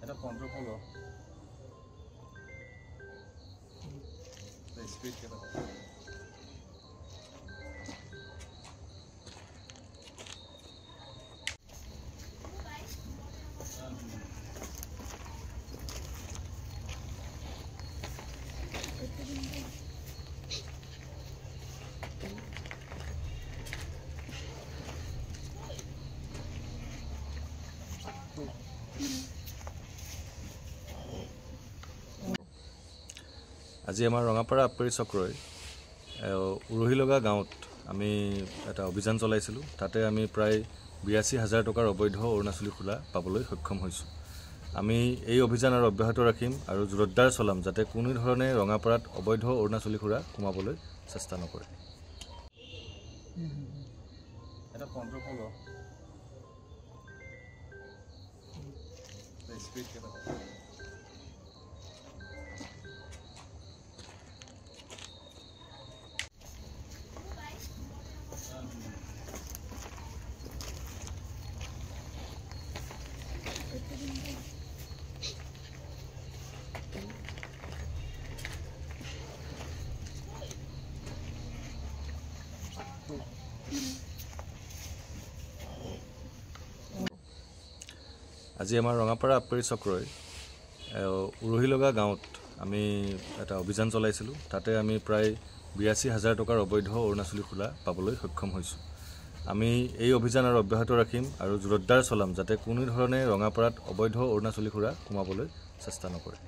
এটা কন্ট্ৰোল কৰো স্পিড কেন আজি আমাৰ ৰঙাপাৰা আবকাৰী চক্ৰই উৰহিলগা গাঁৱত আমি এটা অভিযান চলাইছিলোঁ। তাতে আমি প্ৰায় ৮২,০০০ টকাৰ অবৈধ অৰুণাচলী খোলা পাবলৈ সক্ষম হৈছোঁ। আমি এই অভিযান আৰু অব্যাহত ৰাখিম আৰু জোৰদাৰ চলাম যাতে কোনো ধৰণে ৰঙাপাৰাত অবৈধ অৰুণাচলী খোলা সোমাবলৈ চেষ্টা নকৰে। এটা কন্ট্ৰোল কৰো স্পিড কেন আজি আমাৰ ৰঙাপাৰা আবকাৰী চক্ৰই উৰহিলগা গাঁৱত আমি এটা অভিযান চলাইছিলোঁ। তাতে আমি প্ৰায় ৮২,০০০ টকাৰ অবৈধ অৰুণাচলী খোলা পাবলৈ সক্ষম হৈছোঁ। আমি এই অভিযান আৰু অব্যাহত ৰাখিম আৰু জোৰদাৰ চলাম যাতে কোনো ধৰণে ৰঙাপাৰাত অবৈধ অৰুণাচলী খোলা সোমাবলৈ চেষ্টা নকৰে।